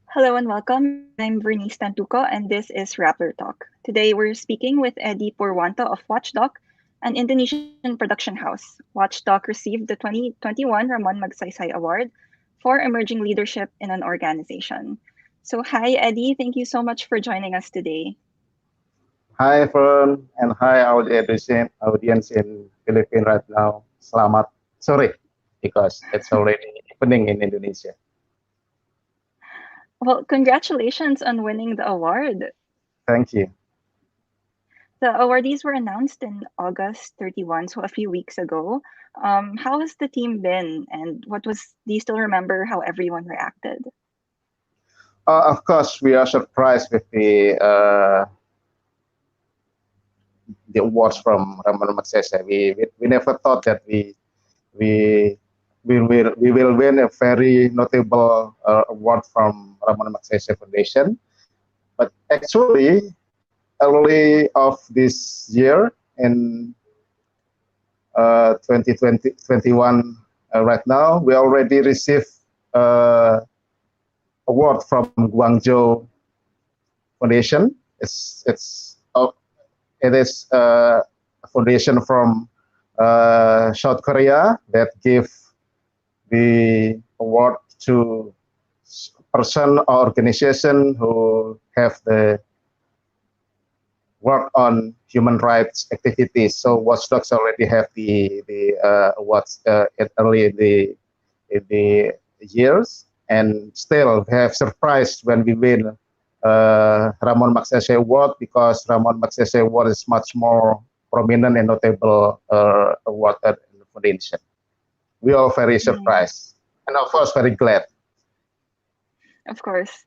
Hello and welcome. I'm Vernice Tantuco, and this is Rappler Talk. Today we're speaking with Eddie Purwanto of Watchdoc, an Indonesian production house. Watchdoc received the 2021 Ramon Magsaysay Award for emerging leadership in an organization. So, hi, Eddie. Thank you so much for joining us today. Hi Fern and hi audience in Philippines right now. Selamat sore because it's already evening in Indonesia. Well, congratulations on winning the award. Thank you. The awardees were announced in August 31, so a few weeks ago. How has the team been, and do you still remember how everyone reacted? Of course, we are surprised with the awards from Ramon Magsaysay. We never thought that we we will win a very notable award from Ramon Magsaysay Foundation. But actually, early of this year in 2021 right now, we already received uh, award from Guangzhou Foundation. It is a foundation from South Korea that give the award to person or organization who have the work on human rights activities. So Watchdocs already have the awards early in the years, and still have surprised when we win Ramon Magsaysay Award, because Ramon Magsaysay Award is much more prominent and notable award at the foundation. We are very Mm, surprised and of course very glad. of course.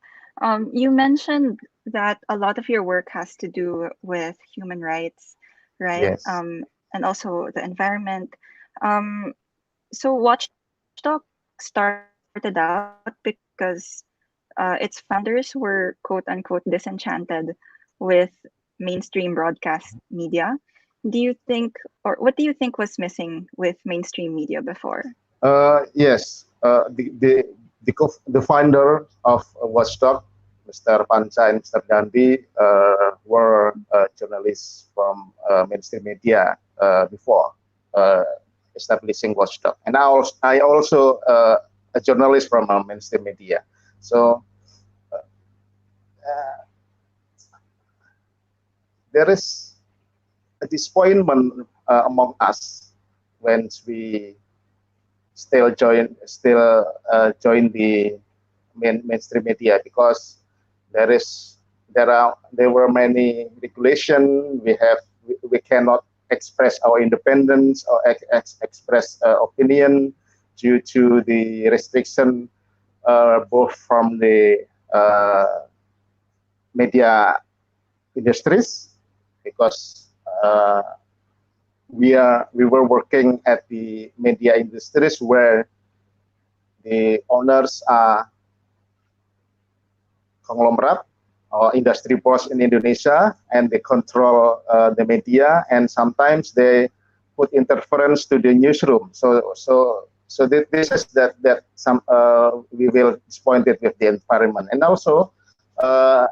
You mentioned that a lot of your work has to do with human rights, right? Yes. And also the environment. Um, so Watchdog started out because its founders were quote unquote disenchanted with mainstream broadcast media. Do you think, or what do you think was missing with mainstream media before? Yes. The founder of Watchdog, Mr. Panca and Mr. Gandhi, were journalists from mainstream media before uh, establishing Watchdog, and I also a journalist from mainstream media. So uh, there is a disappointment among us when we still join the mainstream media, because there is there were many regulation. We cannot express our independence or express opinion due to the restriction both from the media industries, because uh, we were working at the media industries where the owners are conglomerate or industry boss in Indonesia, and they control the media, and sometimes they put interference to the newsroom. This is that some we will disappointed with the environment, and also uh,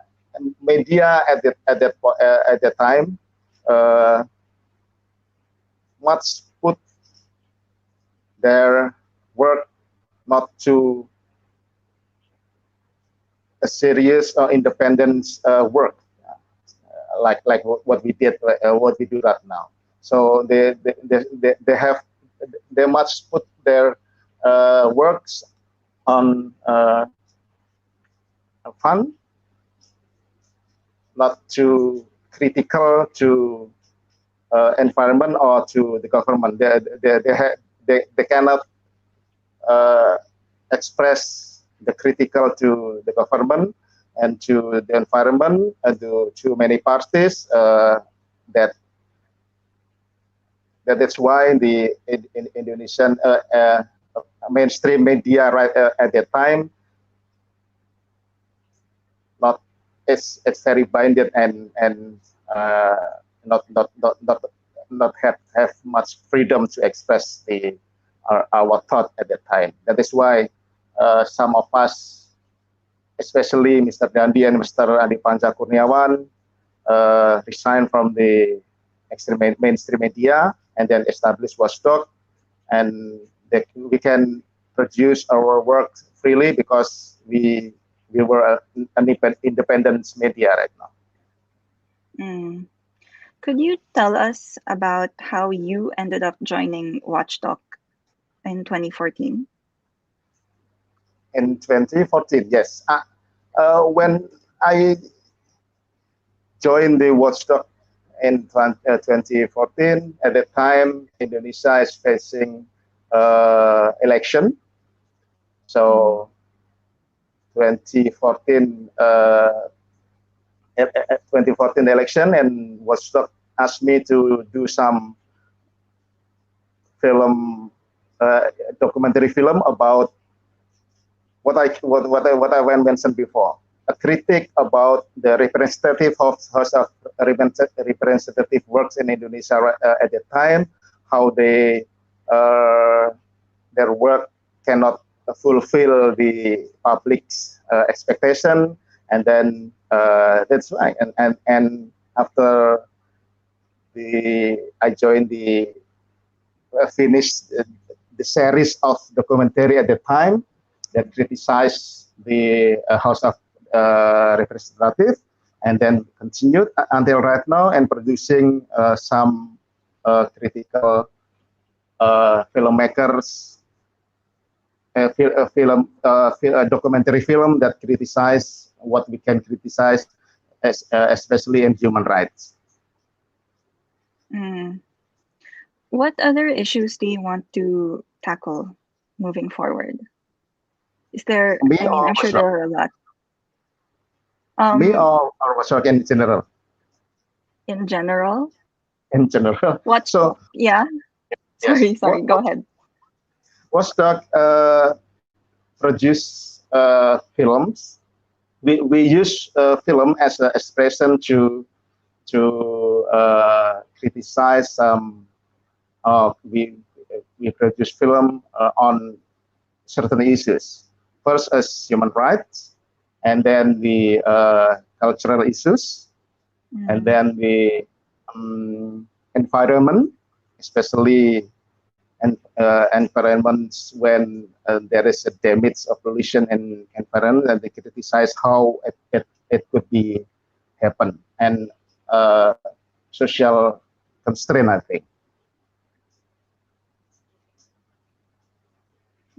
media at that time uh, much put their work not to a serious independent work, like what we did, what we do right now. So they must put their works on fun, not too critical to environment or to the government. They cannot uh, express the critical to the government and to the environment and to many parties. That is why in Indonesian mainstream media right at that time, not it's very binded and not have much freedom to express our thought at that time. That is why some of us especially Mr. Dandi and Mr. Adi Panca Kurniawan resigned from the mainstream media and then established Watchdog, and we can produce our work freely because we were an independent media right now. Mm. Could you tell us about how you ended up joining Watchdog in 2014? In 2014, yes. When I joined the Watchdog in 2014, at that time Indonesia is facing election. So 2014 2014 election, and Watchdog asked me to do some film, documentary film about what I mentioned before, a critique about the representative representative works in Indonesia at the time, how they their work cannot fulfill the public's expectation, and then that's right. And after I joined the finished the series of documentary at the time that criticized the House of Representative, and then continued until right now and producing some critical filmmakers documentary film that criticize what we can criticize, especially in human rights. Mm. What other issues do you want to tackle moving forward? Is there, Me I mean, or I'm sure Watchdog? there are a lot. Me Um, or Watchdog in general? in general, In general. what, So yeah, yes, sorry, go ahead. Watchdog produce films. We use film as an expression to criticize some. We produce film on certain issues. First, as human rights, and then the cultural issues, and Mm. then the environment, especially environments when there is a damage of pollution and environment, and they criticize how it could be happen, and social constraint, I think.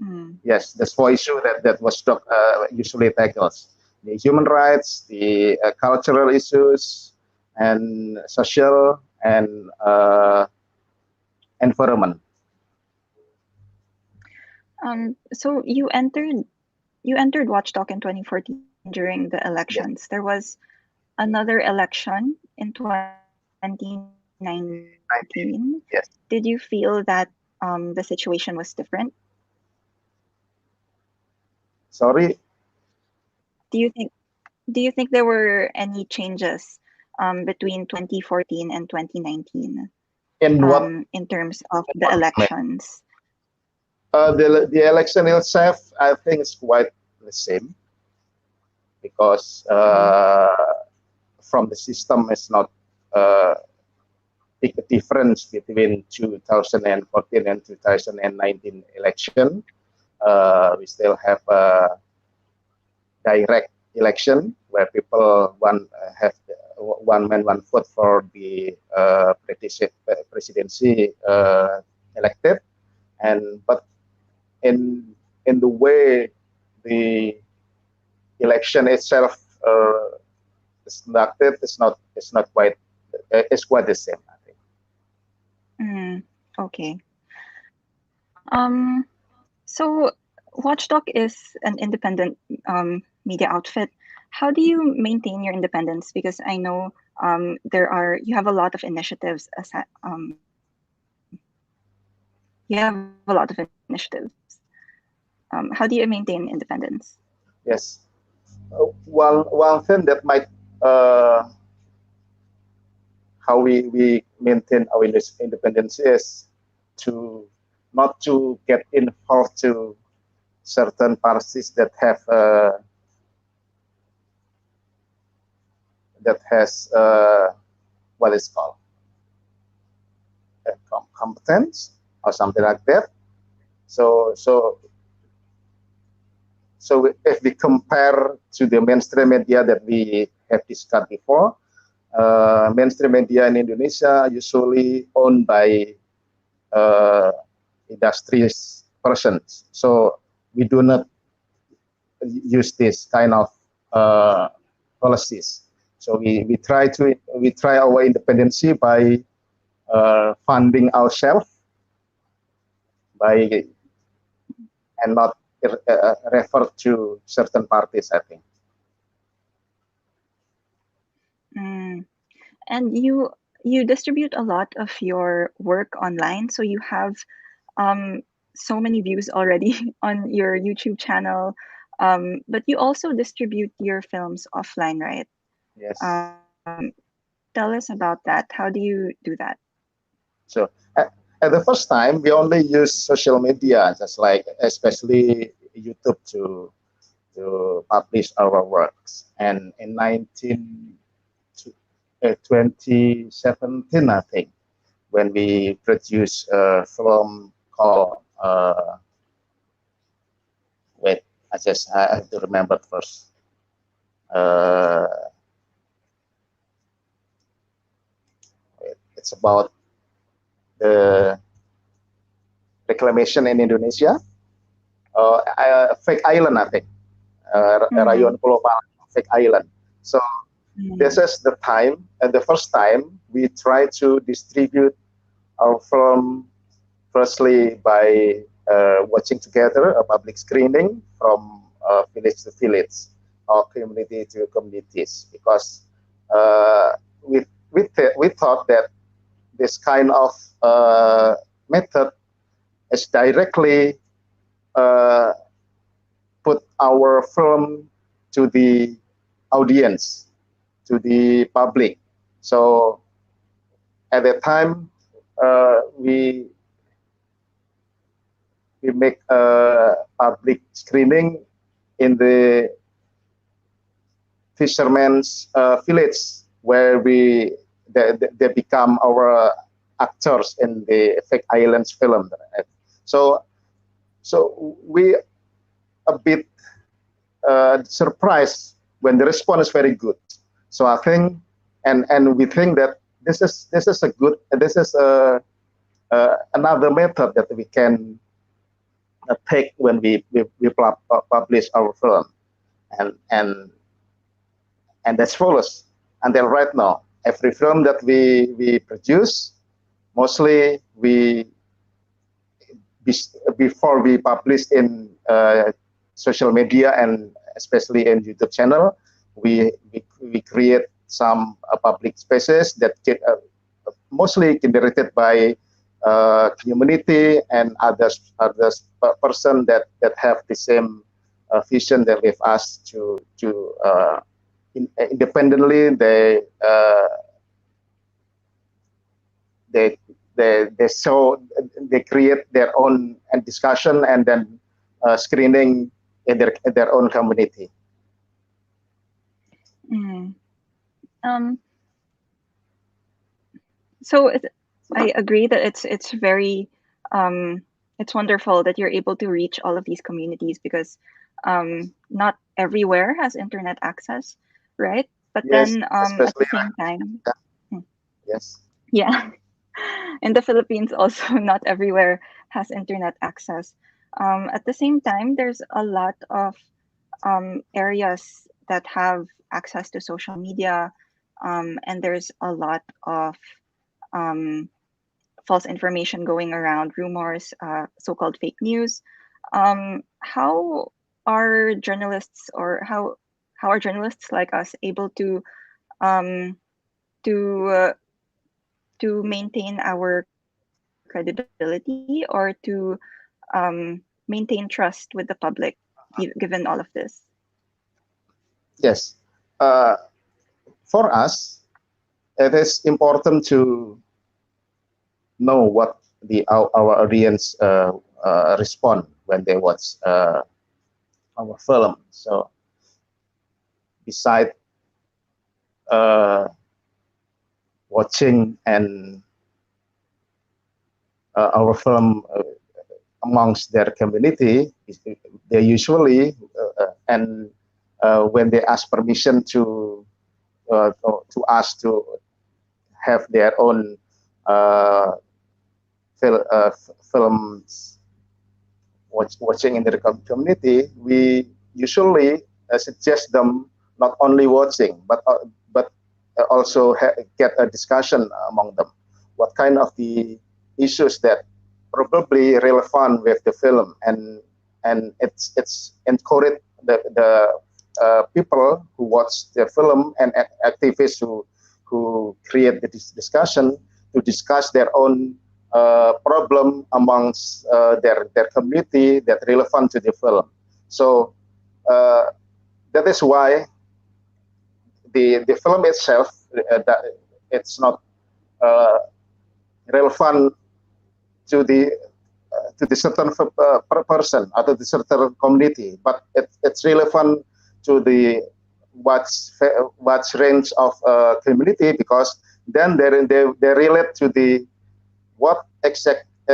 Mm. Yes, that's four issue that Watchdog usually tackles: the human rights, the cultural issues, and social and environment. So you entered Watchdog in 2014 during the Yes, elections. There was another election in 2019. Did you feel yes. that the situation was different? Sorry, Do you think there were any changes between 2014 and 2019 in what in terms of the elections? the election itself, I think, is quite the same because Mm. from the system is not uh, big difference between 2014 and 2019 election. We still have a direct election where people have one man one vote for the presidency elected, and but in the way the election itself is conducted, it's not quite it's quite the same, I think. Mm. Okay. Um, so Watchdog is an independent media outfit. How do you maintain your independence? Because I know you have a lot of initiatives. You have a lot of initiatives. How do you maintain independence? Yes. One thing that might uh, how we maintain our independence is to not to get involved to certain parties that have that has what is called competence or something like that. So if we compare to the mainstream media that we have discussed before, mainstream media in Indonesia usually owned by industries persons. So we do not use this kind of policies. So we try our independency by funding ourselves by and not refer to certain parties, I think. Mm. And you distribute a lot of your work online, so you have um, so many views already on your YouTube channel. But you also distribute your films offline, right? Yes. Um, Tell us about that. How do you do that? So at the first time, we only use social media, just like especially YouTube to publish our works. And in 2017, I think, when we produced a film called wait, I have to remember first. Uh, it's about the reclamation in Indonesia, fake island, I think, Mm-hmm. Rayon Pulau Palang, fake island. So this Mm-hmm. is the time, and the first time we try to distribute our film firstly by watching together a public screening from village to village or community to communities, because uh, we, we thought that this kind of method is directly uh, put our film to the audience, to the public. So at that time, we make a public screening in the fishermen's village, where they become our actors in the fake islands film. So we a bit surprised when the response is very good. So I think, and we think that this is a good, this is another method that we can take when we publish our film, and and and that's follows until right now. Every film that we produce, mostly before we publish in social media and especially in YouTube channel, we create some public spaces that get mostly generated by community and others person that have the same vision that with us to independently they they create their own and discussion and then screening in their own community. Mm. Um, so I agree that it's very um, it's wonderful that you're able to reach all of these communities because not everywhere has internet access, right? But Yes, then at the especially same time, hmm, yes, yeah, in the Philippines also not everywhere has internet access. At the same time, there's a lot of areas that have access to social media, and there's a lot of um, false information going around, rumors, so-called fake news. How are journalists, or how are journalists like us able um, to uh, to maintain our credibility or to maintain trust with the public, given all of this? yes. Uh, for us, it is important to know what our audience respond when they watch our film. So beside uh, watching and our film amongst their community, they usually and when they ask permission to us to have their own uh, films watching in the community, we usually suggest them not only watching but also get a discussion among them. What kind of the issues that probably relevant with the film, and it's encourage the people who watch the film and activists who create the discussion to discuss their own problem amongst their community that relevant to the film. So uh, that is why the film itself that it's not uh, relevant to the certain person or to the certain community, but it's relevant to the what's range of community, because then they relate to the what exactly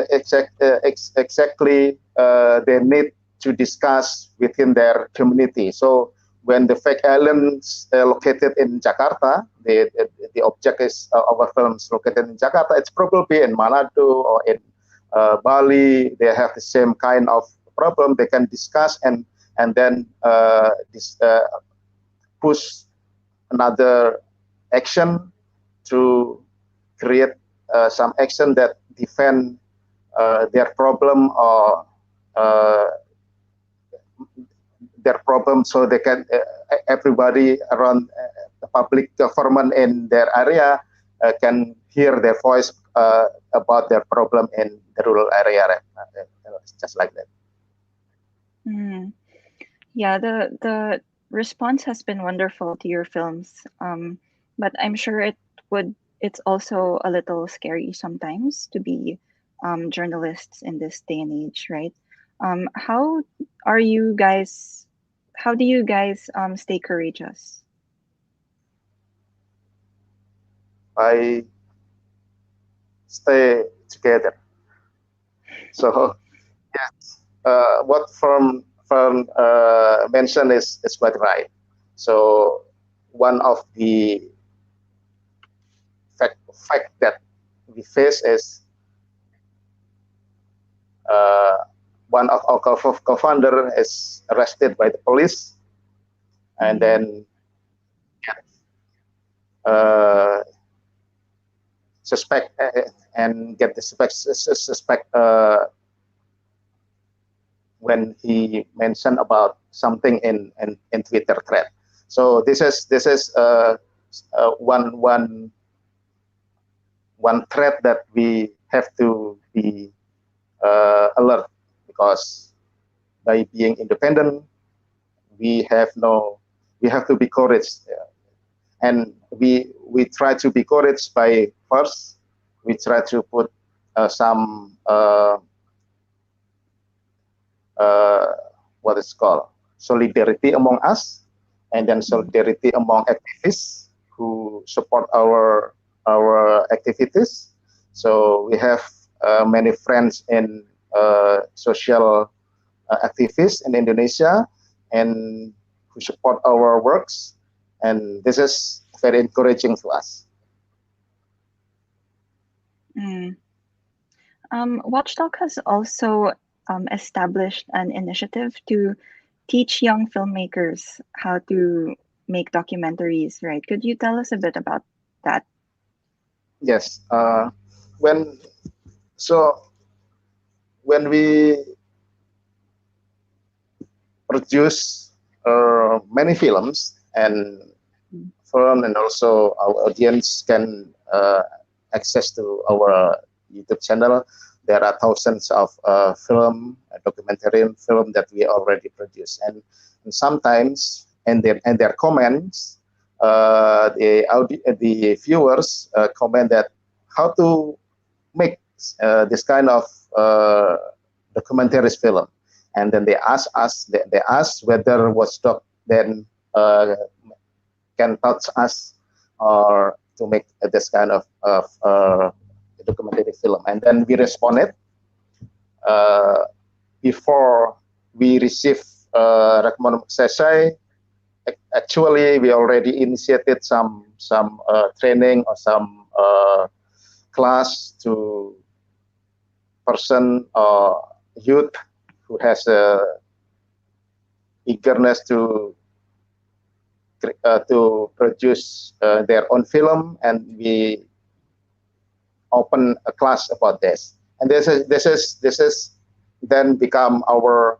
they need to discuss within their community. So when the fake islands located in Jakarta, the object is our films located in Jakarta. It's probably in Manado or in Bali. They have the same kind of problem. They can discuss and then push another action to create some action that defend their problem or uh, their problem, so they can everybody around the public government in their area can hear their voice about their problem in the rural area, just like that. Mm. Yeah, the response has been wonderful to your films. But I'm sure it's also a little scary sometimes to be journalists in this day and age, right? How are you guys how do you guys stay courageous? I stay together. So yes, what from mentioned is quite right. So one of the fact that we face is uh, one of our co-founder is arrested by the police, and Mm, then uh, suspect and get the suspect when he mentioned about something in Twitter thread. So this is one threat that we have to be alert, because by being independent, we have no we have to be courage, and we try to be courage by first we try to put some uh, what is called solidarity among us, and then mm, solidarity among activists who support our activities. So we have many friends in social activists in Indonesia and who support our works, and this is very encouraging to us. mm. Watchdog has also established an initiative to teach young filmmakers how to make documentaries, right? Could you tell us a bit about that? Yes, when so when we produce many films and Mm, film, and also our audience can access to our YouTube channel. There are thousands of film, documentary film that we already produce, and sometimes and their comments, the viewers comment that how to make this kind of uh, documentary film, and then they ask us, they ask whether Watchdog then uh, can touch us or to make this kind of documentary film. And then we responded uh, before we receive Ramon Magsaysay. Actually, we already initiated some training or some class to person or youth who has a eagerness to produce their own film, and we open a class about this. And this is then become our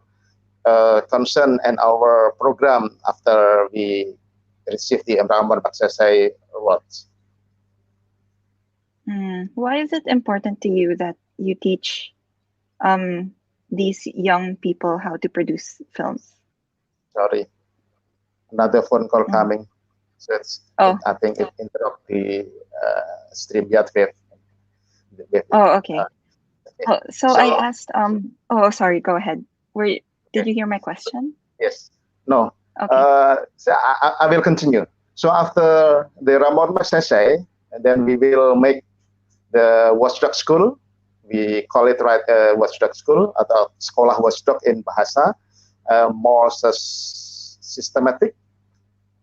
concern and our program after we receive the Ramon Magsaysay awards. Why is it important to you that you teach um, these young people how to produce films? Sorry, another phone call Mm. coming. So Oh, I think it interrupt the stream yet with oh, okay. uh, okay. Oh, so I So asked, oh, sorry, go ahead. Did okay. you hear my question? Yes. No. Okay. So I will continue. So after the Ramon Magsaysay, and then we will make the Watchdoc School. We call it right Watchdoc School atau Sekolah Watchdog in bahasa, more systematic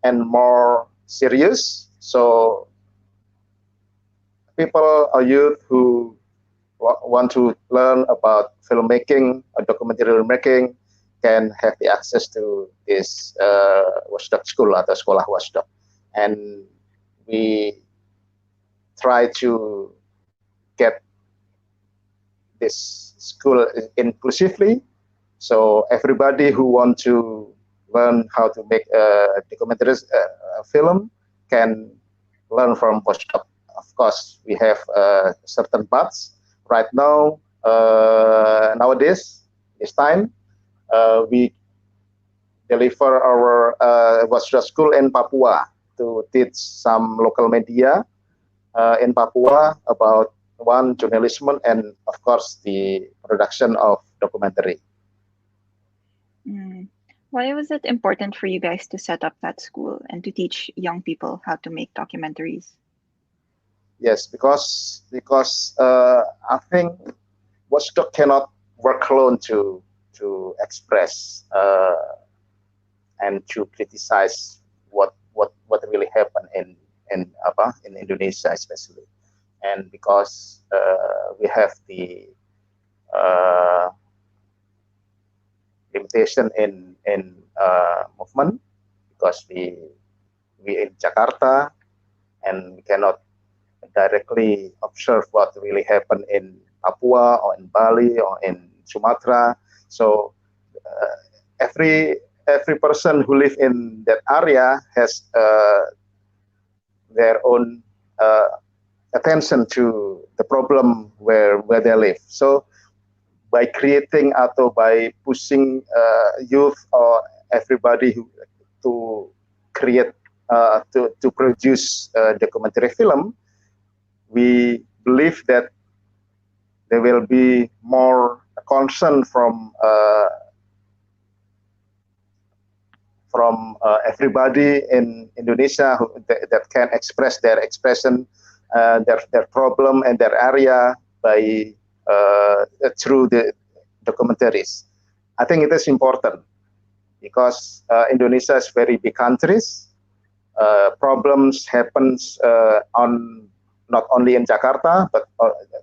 and more serious. So people or youth who want to learn about filmmaking or documentary making can have the access to this Watchdog School atau Sekolah Watchdog. And we try to get this school inclusively, so everybody who want to learn how to make a documentary film can learn from Watchdog. Of course, we have certain paths. Right now, nowadays, this time, we deliver our Watchdog School in Papua to teach some local media in Papua about one journalism and of course the production of documentary. Mm. Why was it important for you guys to set up that school and to teach young people how to make documentaries? Yes, because I think Watchdog cannot work alone to express and to criticize what really happened in Indonesia especially, and because we have the uh, limitation in movement because we in Jakarta and we cannot directly observe what really happened in Papua or in Bali or in Sumatra. So uh, every person who live in that area has their own attention to the problem where they live. So by creating atau by pushing youth or everybody to create to produce documentary film, we believe that there will be more concern from everybody in Indonesia that can express their expression, their problem and their area by through the documentaries. I think it is important because Indonesia is very big countries. Problems happens on not only in Jakarta but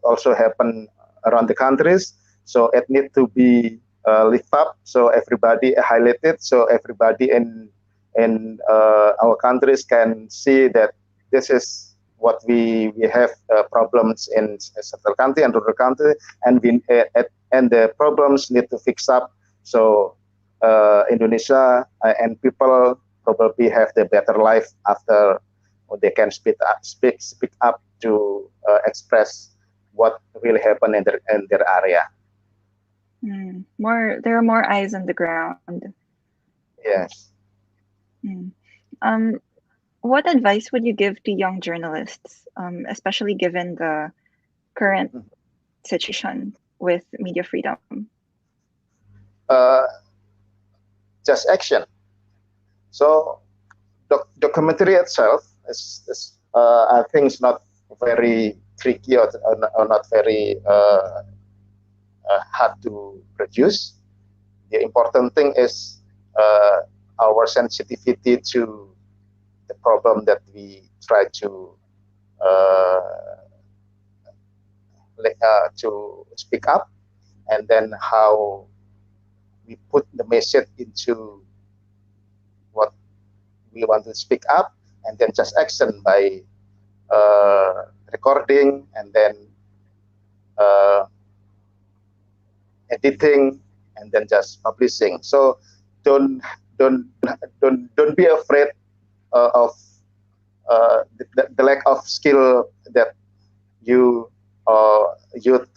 also happen around the countries. So it need to be lift up so everybody highlighted so everybody in our countries can see that this is what we have problems in a certain country and other country, and and the problems need to fix up so Indonesia and people probably have the better life after they can speak up to express what really happened in their area. There are more eyes on the ground. Yes. Mm. Um, what advice would you give to young journalists, especially given the current situation with media freedom? Uh, just action. So documentary itself is I think it's not very tricky or not very hard to produce. The important thing is our sensitivity to the problem that we try uh, to speak up, and then how we put the message into what we want to speak up, and then just action by recording and then uh, editing and then just publishing. So don't don't don't be afraid of the lack of skill that you youth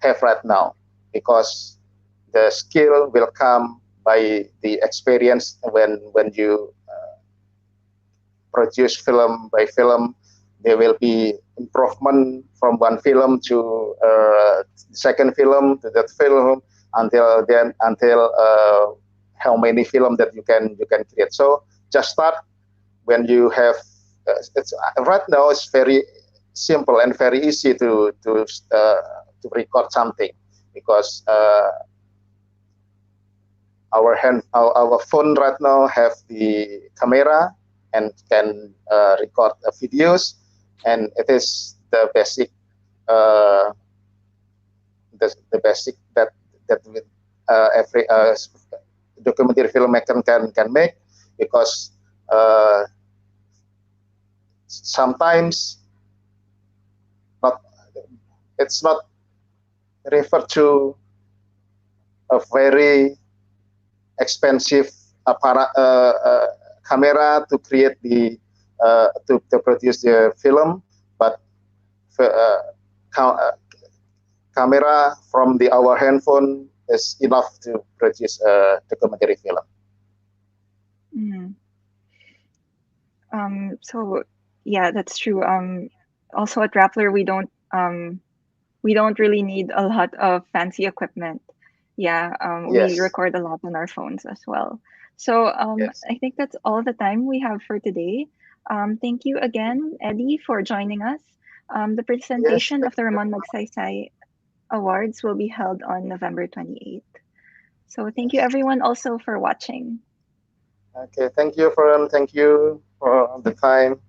have right now, because the skill will come by the experience when you produce film by film. There will be improvement from one film to second film to that film until how many film that you can create. So just start when you have it's right now it's very simple and very easy to record something, because our phone right now have the camera and can record videos, and it is the basic uh, the basic that with every documentary filmmaker can make, because uh, sometimes not it's not referred to a very expensive camera to create to produce the film, but uh, camera from our handphone is enough to produce a documentary film. Mm. So yeah, that's true. Also at Rappler, we don't really need a lot of fancy equipment. Yeah, we Yes, record a lot on our phones as well. So yes, I think that's all the time we have for today. Thank you again, Eddie, for joining us. The yes. presentation Thank of the you. Ramon Magsaysay Awards will be held on November 28th. So thank you Yes. everyone also for watching. Okay. Thank you, Thank you for the time.